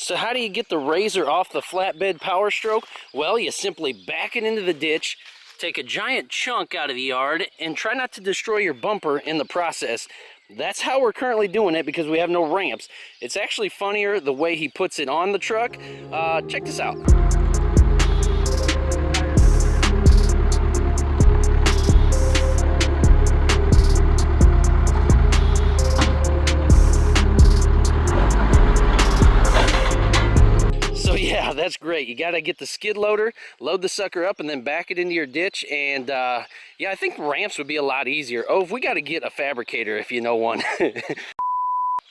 So how do you get the razor off the flatbed Power Stroke? Well, you simply back it into the ditch, take a giant chunk out of the yard, and try not to destroy your bumper in the process. That's how we're currently doing it because we have no ramps. It's actually funnier the way he puts it on the truck. Check this out. Yeah, that's great. You got to get the skid loader, load the sucker up, and then back it into your ditch. And yeah, I think ramps would be a lot easier. Oh, if we got to get a fabricator if you know one.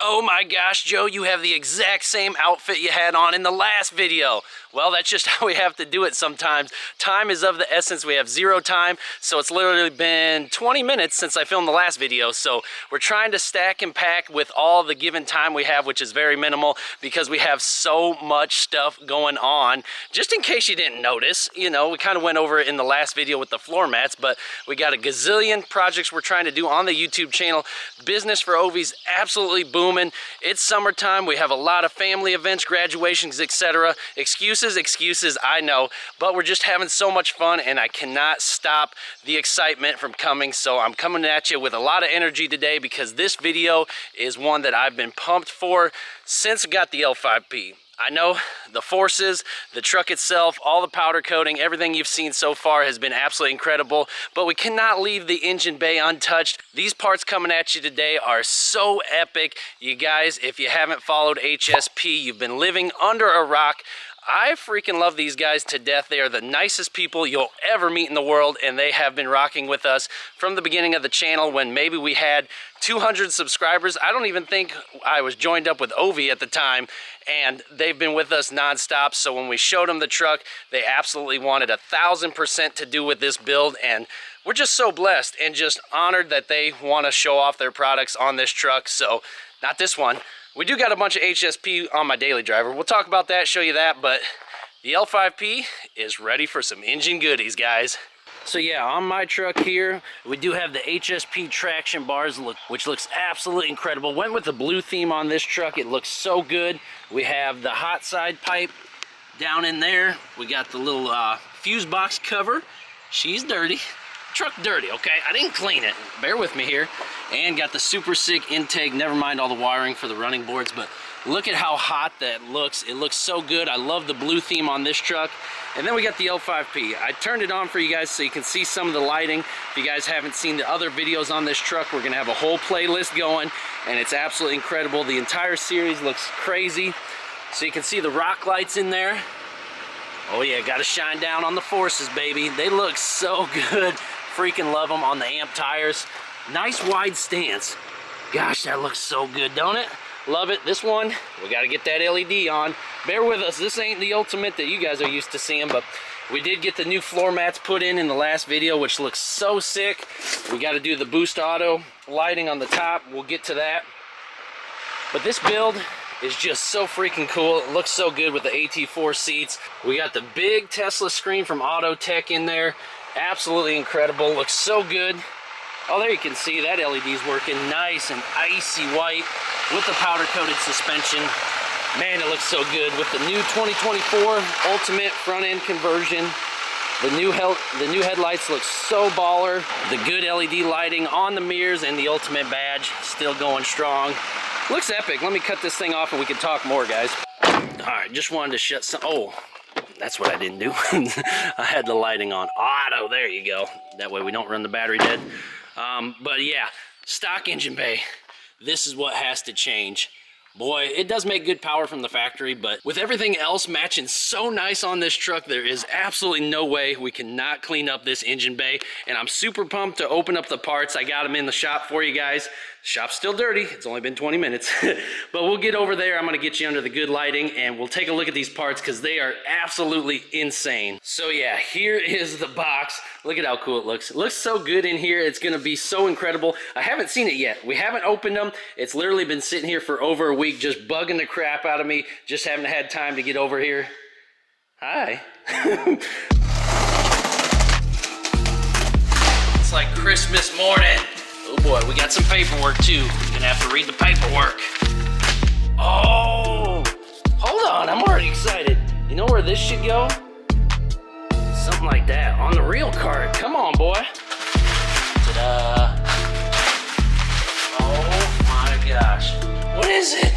Oh my gosh, Joe, you have the exact same outfit you had on in the last video. Well, that's just how we have to do it sometimes. Time is of the essence. We have zero time, so it's literally been 20 minutes since I filmed the last video. So we're trying to stack and pack with all the given time we have, which is very minimal because we have so much stuff going on. Just in case you didn't notice, you know, we kind of went over it in the last video with the floor mats, but we got a gazillion projects we're trying to do on the YouTube channel. Business for Ovi's absolutely booming. It's summertime. We have a lot of family events, graduations, etc. Excuses, I know, but we're just having so much fun and I cannot stop the excitement from coming. So I'm coming at you with a lot of energy today because this video is one that I've been pumped for since I got the L5P. I know the forces, the truck itself, all the powder coating, everything you've seen so far has been absolutely incredible, but we cannot leave the engine bay untouched. These parts coming at you today are so epic. You guys, if you haven't followed HSP, you've been living under a rock. I freaking love these guys to death. They are the nicest people you'll ever meet in the world, and they have been rocking with us from the beginning of the channel when maybe we had 200 subscribers. I don't even think I was joined up with Ovi at the time, and they've been with us nonstop. So when we showed them the truck, they absolutely wanted 1000% to do with this build, and we're just so blessed and just honored that they want to show off their products on this truck. So not this one. We do got a bunch of HSP on my daily driver. We'll talk about that, show you that, but the L5P is ready for some engine goodies, guys. So yeah, on my truck here, we do have the HSP traction bars, which looks absolutely incredible. Went with the blue theme on this truck. It looks so good. We have the hot side pipe down in there. We got the little fuse box cover. She's dirty. Truck dirty, okay? I didn't clean it. Bear with me here. And got the super sick intake. Never mind all the wiring for the running boards, but look at how hot that looks. It looks so good. I love the blue theme on this truck. And then we got the L5P. I turned it on for you guys so you can see some of the lighting. If you guys haven't seen the other videos on this truck, we're gonna have a whole playlist going, and it's absolutely incredible. The entire series looks crazy. So you can see the rock lights in there. Oh yeah, gotta shine down on the forces, baby. They look so good. Freaking love them on the amp tires. Nice wide stance. Gosh, that looks so good, don't it? Love it. This one, we got to get that LED on. Bear with us. This ain't the ultimate that you guys are used to seeing, but we did get the new floor mats put in the last video, which looks so sick. We got to do the boost auto lighting on the top. We'll get to that. But this build is just so freaking cool. It looks so good with the AT4 seats. We got the big Tesla screen from Auto Tech in there. Absolutely incredible. Looks so good. Oh, there you can see that LED's working nice and icy white with the powder coated suspension. Man, it looks so good with the new 2024 Ultimate front end conversion. The new headlights look so baller. The good LED lighting on the mirrors and the Ultimate badge still going strong. Looks epic. Let me cut this thing off and we can talk more, guys. All right, just wanted to shut some. Oh, that's what I didn't do. I had the lighting on auto. There you go. That way we don't run the battery dead. But yeah, stock engine bay. This is what has to change. Boy, it does make good power from the factory, but with everything else matching so nice on this truck, there is absolutely no way we cannot clean up this engine bay. And I'm super pumped to open up the parts. I got them in the shop for you guys. The shop's still dirty. It's only been 20 minutes. But we'll get over there. I'm going to get you under the good lighting, and we'll take a look at these parts because they are absolutely insane. So yeah, here is the box. Look at how cool it looks. It looks so good in here. It's going to be so incredible. I haven't seen it yet. We haven't opened them. It's literally been sitting here for over a week, just bugging the crap out of me. Just haven't had time to get over here. Hi. It's like Christmas morning. Oh boy, we got some paperwork too. You're gonna have to read the paperwork. Oh, hold on. You know where this should go? Something like that on the real cart. Come on, boy. Ta-da. Oh my gosh. What is it?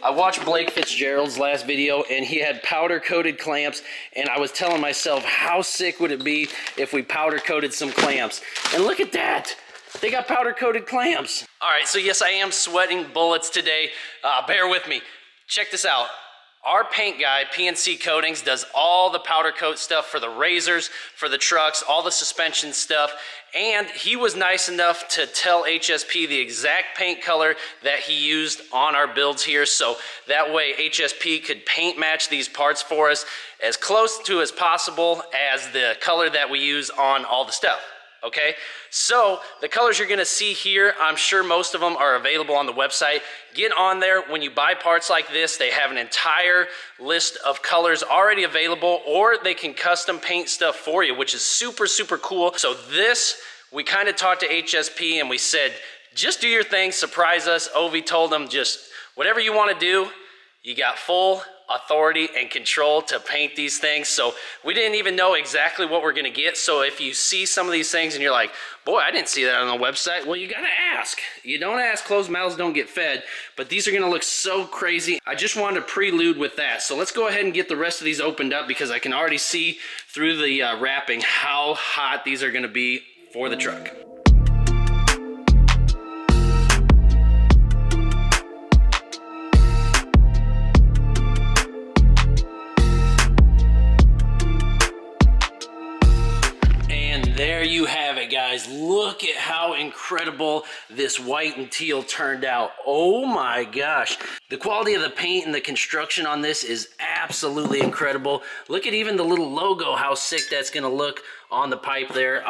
I watched Blake Fitzgerald's last video and he had powder coated clamps, and I was telling myself, how sick would it be if we powder coated some clamps? And look at that. They got powder coated clamps. All right, so yes, I am sweating bullets today. Bear with me. Check this out. Our paint guy, PNC Coatings, does all the powder coat stuff for the razors, for the trucks, all the suspension stuff. And he was nice enough to tell HSP the exact paint color that he used on our builds here. So that way HSP could paint match these parts for us as close to as possible as the color that we use on all the stuff. Okay, so the colors you're gonna see here, I'm sure most of them are available on the website. Get on there. When you buy parts like this, they have an entire list of colors already available, or they can custom paint stuff for you, which is super, super cool. So this, we kind of talked to HSP and we said, just do your thing, surprise us. Ovi told them, just whatever you wanna do, you got full authority and control to paint these things. So we didn't even know exactly what we're gonna get. So if you see some of these things and you're like, boy, I didn't see that on the website, well, you gotta ask. You don't ask, closed mouths don't get fed. But these are gonna look so crazy. I just wanted to prelude with that. So let's go ahead and get the rest of these opened up, because I can already see through the wrapping how hot these are gonna be for the truck. There you have it, guys. Look at how incredible this white and teal turned out. Oh my gosh. The quality of the paint and the construction on this is absolutely incredible. Look at even the little logo, how sick that's gonna look on the pipe there.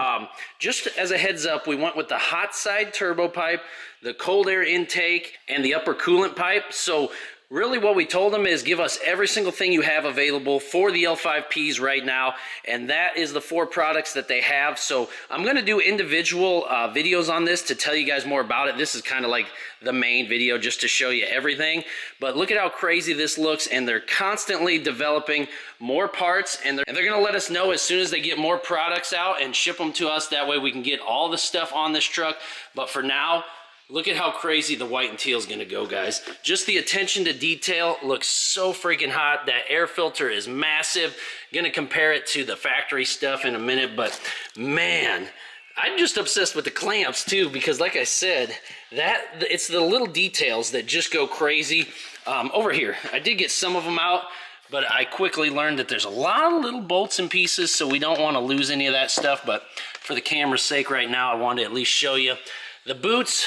Just as a heads up, we went with the hot side turbo pipe, the cold air intake, and the upper coolant pipe. So really what we told them is give us every single thing you have available for the L5Ps right now, and that is the 4 products that they have. So I'm gonna do individual videos on this to tell you guys more about it. This is kind of like the main video just to show you everything. But look at how crazy this looks, and they're constantly developing more parts, and they're gonna let us know as soon as they get more products out and ship them to us. That way we can get all the stuff on this truck. But for now, look at how crazy the white and teal is gonna go, guys. Just the attention to detail looks so freaking hot. That air filter is massive. Gonna compare it to the factory stuff in a minute, but man, I'm just obsessed with the clamps too, because like I said, it's the little details that just go crazy. Over here, I did get some of them out, but I quickly learned that there's a lot of little bolts and pieces, so we don't wanna lose any of that stuff. But for the camera's sake right now, I wanted to at least show you the boots,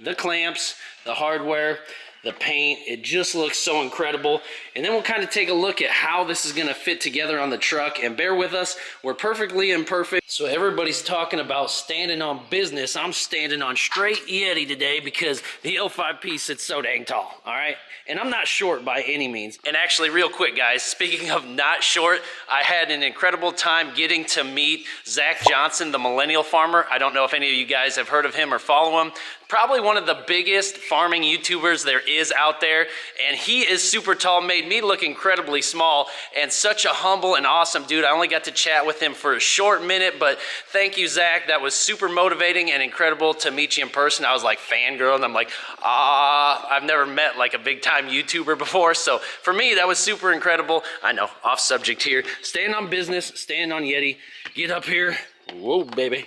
the clamps, the hardware, the paint. It just looks so incredible. And then we'll kind of take a look at how this is gonna fit together on the truck. And bear with us, we're perfectly imperfect. So everybody's talking about standing on business. I'm standing on straight Yeti today because the L5P sits so dang tall, all right? And I'm not short by any means. And actually, real quick, guys, speaking of not short, I had an incredible time getting to meet Zach Johnson, the millennial farmer. I don't know if any of you guys have heard of him or follow him. Probably one of the biggest farming YouTubers there is out there. And he is super tall, made me look incredibly small, and such a humble and awesome dude. I only got to chat with him for a short minute, but thank you, Zach. That was super motivating and incredible to meet you in person. I was like fangirl, and I'm like, I've never met like a big time YouTuber before. So for me, that was super incredible. I know, off subject here. Staying on business, staying on Yeti. Get up here. Whoa, baby.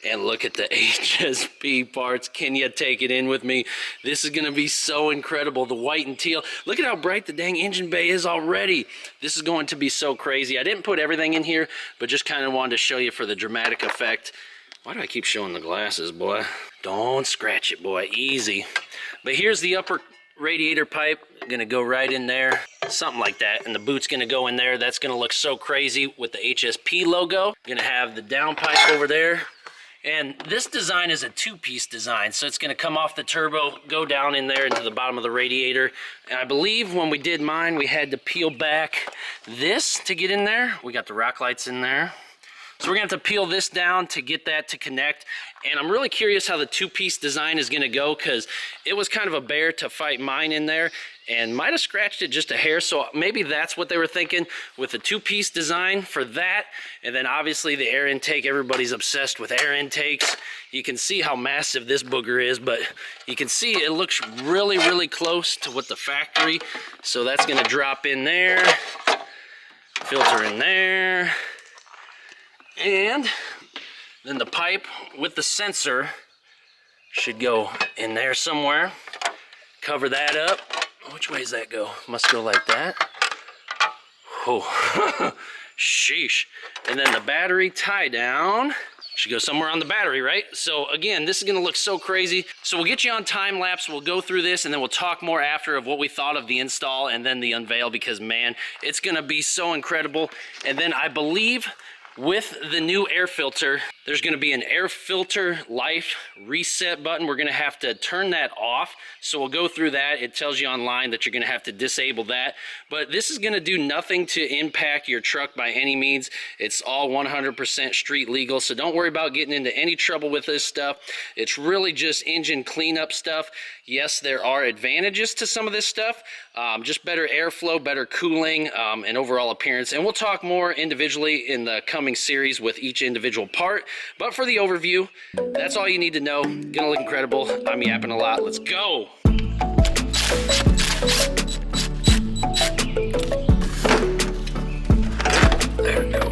And look at the HSP parts. Can you take it in with me? This is gonna be so incredible. The white and teal. Look at how bright the dang engine bay is already. This is going to be so crazy. I didn't put everything in here, but just kind of wanted to show you for the dramatic effect. Why do I keep showing the glasses, boy? Don't scratch it, boy, easy. But here's the upper radiator pipe. Gonna go right in there, something like that. And the boot's gonna go in there. That's gonna look so crazy with the HSP logo. Gonna have the down pipe over there. And this design is a 2-piece design, so it's gonna come off the turbo, go down in there into the bottom of the radiator. And I believe when we did mine, we had to peel back this to get in there. We got the rock lights in there. So we're gonna have to peel this down to get that to connect. And I'm really curious how the two-piece design is gonna go, because it was kind of a bear to fight mine in there and might have scratched it just a hair. So maybe that's what they were thinking with the two-piece design for that. And then obviously the air intake, everybody's obsessed with air intakes. You can see how massive this booger is, but you can see it looks really, really close to what the factory. So that's gonna drop in there, filter in there. And then the pipe with the sensor should go in there somewhere. Cover that up. Which way does that go? Must go like that. Oh, sheesh. And then the battery tie down should go somewhere on the battery, right? So again, this is gonna look so crazy. So we'll get you on time lapse. We'll go through this and then we'll talk more after of what we thought of the install and then the unveil, because man, it's gonna be so incredible. And then I believe with the new air filter, there's going to be an air filter life reset button. We're going to have to turn that off. So we'll go through that. It tells you online that you're going to have to disable that. But this is going to do nothing to impact your truck by any means. It's all 100% street legal. So don't worry about getting into any trouble with this stuff. It's really just engine cleanup stuff. Yes, there are advantages to some of this stuff. Just better airflow, better cooling, and overall appearance. And we'll talk more individually in the coming series with each individual part. But for the overview, that's all you need to know. Gonna look incredible. I'm yapping a lot. Let's go. There we go.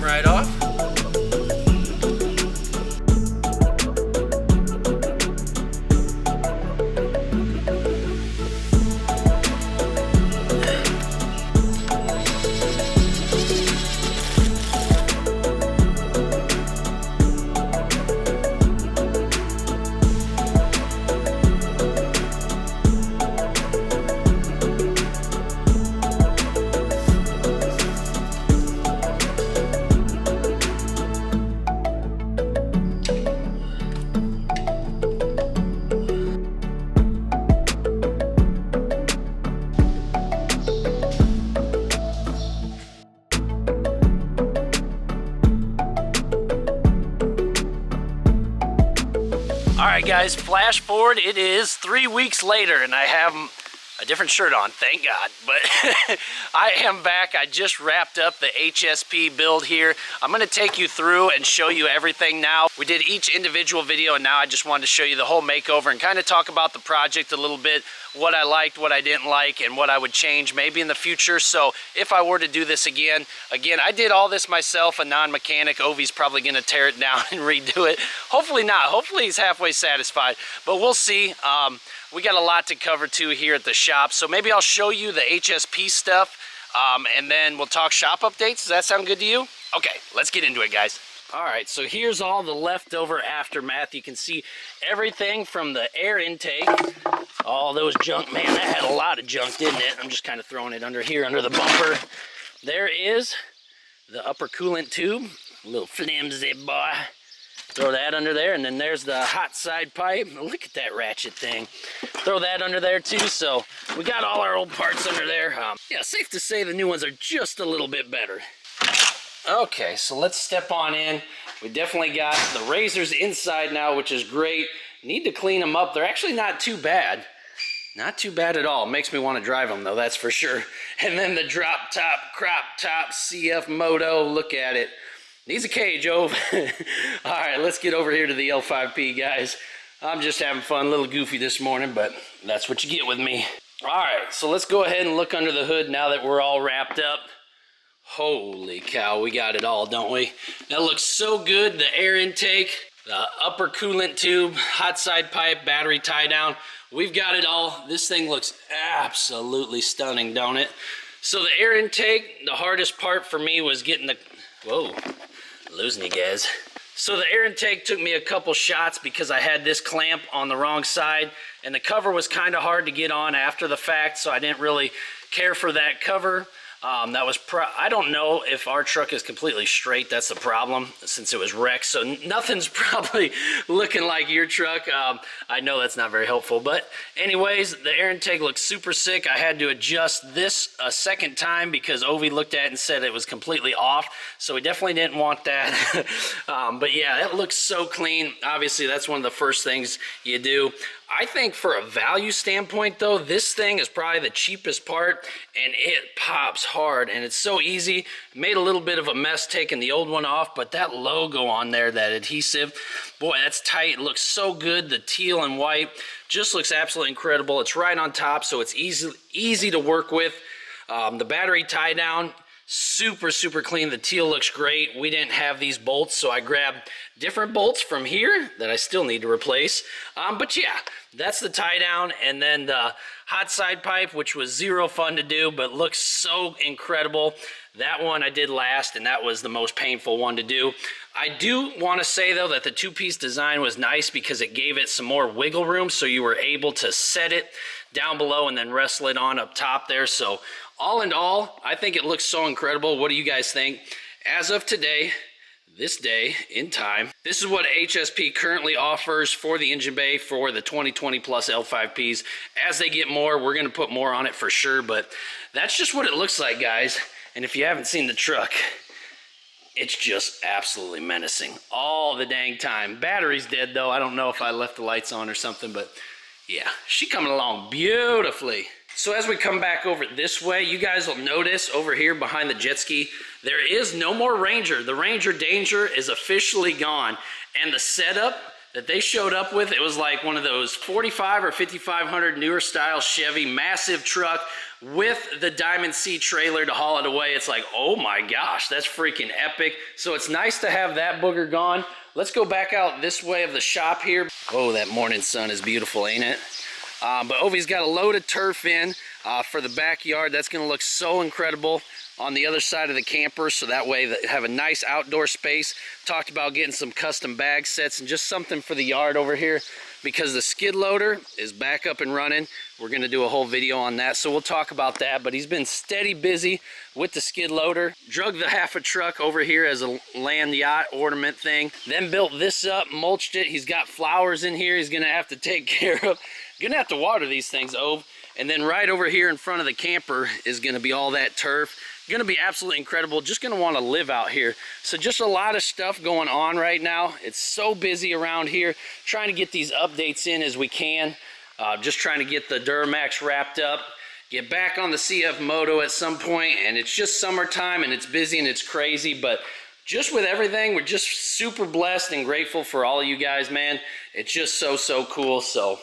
Right off. Alright guys, flash forward, it is 3 weeks later and I have a different shirt on, thank God. But I am back. I just wrapped up the HSP build here. I'm going to take you through and show you everything now. We did each individual video and now I just wanted to show you the whole makeover and kind of talk about the project a little bit, what I liked, what I didn't like, and what I would change maybe in the future. So if I were to do this again, I did all this myself, a non-mechanic. Ovi's probably going to tear it down and redo it. Hopefully not. Hopefully he's halfway satisfied, but we'll see. We got a lot to cover too here at the shop, so maybe I'll show you the HSP stuff, and then we'll talk shop updates. Does that sound good to you? Okay, let's get into it, guys. All right, so here's all the leftover aftermath. You can see everything from the air intake, all those junk. Man, that had a lot of junk, didn't it? I'm just kind of throwing it under here, under the bumper. There is the upper coolant tube, a little flimsy boy. Throw that under there, and then there's the hot side pipe. Look at that ratchet thing. Throw that under there too, so we got all our old parts under there. Yeah, safe to say the new ones are just a little bit better. Okay, so let's step on in. We definitely got the razors inside now, which is great. Need to clean them up. They're actually not too bad. Not too bad at all. Makes me want to drive them though, that's for sure. And then the drop top, crop top, CF Moto. Look at it. Needs a cage, Ove. All right, let's get over here to the L5P, guys. I'm just having fun, a little goofy this morning, but that's what you get with me. All right, so let's go ahead and look under the hood now that we're all wrapped up. Holy cow, we got it all, don't we? That looks so good. The air intake, the upper coolant tube, hot side pipe, battery tie down. We've got it all. This thing looks absolutely stunning, don't it? So the air intake, the hardest part for me was getting the... Whoa. Losing you guys. So the air intake took me a couple shots because I had this clamp on the wrong side, and the cover was kind of hard to get on after the fact, so I didn't really care for that cover. I don't know if our truck is completely straight. That's the problem, since it was wrecked. So nothing's probably looking like your truck. I know that's not very helpful. But anyways, the air intake looks super sick. I had to adjust this a second time because Ovi looked at it and said it was completely off. So we definitely didn't want that. But yeah, it looks so clean. Obviously, that's one of the first things you do. I think for a value standpoint though, this thing is probably the cheapest part, and it pops hard and it's so easy. Made a little bit of a mess taking the old one off, but that logo on there, that adhesive, boy, that's tight. It looks so good. The teal and white just looks absolutely incredible. It's right on top, so it's easy to work with. The battery tie down, super clean. The teal looks great. We didn't have these bolts, so I grabbed different bolts from here that I still need to replace. But yeah, that's the tie down. And then the hot side pipe, which was zero fun to do, but looks so incredible. That one I did last, and that was the most painful one to do. I do want to say though that the two-piece design was nice because it gave it some more wiggle room, so you were able to set it down below and then wrestle it on up top there. So all in all, I think it looks so incredible. What do you guys think? As of today, this day in time, this is what HSP currently offers for the engine bay for the 2020 plus L5Ps. As they get more, we're going to put more on it for sure, but that's just what it looks like, guys. And if you haven't seen the truck, it's just absolutely menacing all the dang time. Battery's dead though. I don't know if I left the lights on or something, but yeah, she coming along beautifully. So as we come back over this way, you guys will notice over here behind the jet ski, there is no more Ranger. The Ranger Danger is officially gone. And the setup that they showed up with, it was like one of those 45 or 5500 newer style Chevy massive truck with the Diamond C trailer to haul it away. It's like, oh my gosh, that's freaking epic. So it's nice to have that booger gone. Let's go back out this way of the shop here. Oh, that morning sun is beautiful, ain't it? But Ovi's got a load of turf in for the backyard. That's going to look so incredible on the other side of the camper, so that way they have a nice outdoor space. Talked about getting some custom bag sets and just something for the yard over here because the skid loader is back up and running. We're going to do a whole video on that, so we'll talk about that. But he's been steady busy with the skid loader. Drug the half a truck over here as a land yacht ornament thing. Then built this up, mulched it. He's got flowers in here he's going to have to take care of. Gonna have to water these things, Ove. And then right over here in front of the camper is gonna be all that turf. Gonna be absolutely incredible. Just gonna want to live out here. So just a lot of stuff going on right now. It's so busy around here, trying to get these updates in as we can. Just trying to get the Duramax wrapped up, get back on the CF Moto at some point, and it's just summertime and it's busy and it's crazy, but just with everything, we're just super blessed and grateful for all of you guys, man. It's just so cool. So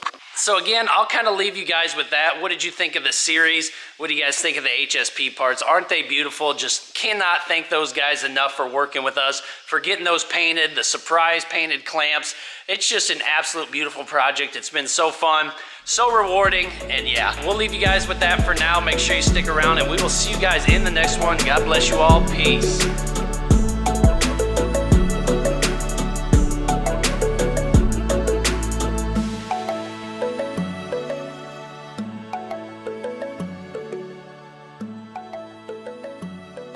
again, I'll kind of leave you guys with that. What did you think of the series? What do you guys think of the HSP parts? Aren't they beautiful? Just cannot thank those guys enough for working with us, for getting those painted, the surprise painted clamps. It's just an absolute beautiful project. It's been so fun, so rewarding, and yeah, we'll leave you guys with that for now. Make sure you stick around, and we will see you guys in the next one. God bless you all. Peace.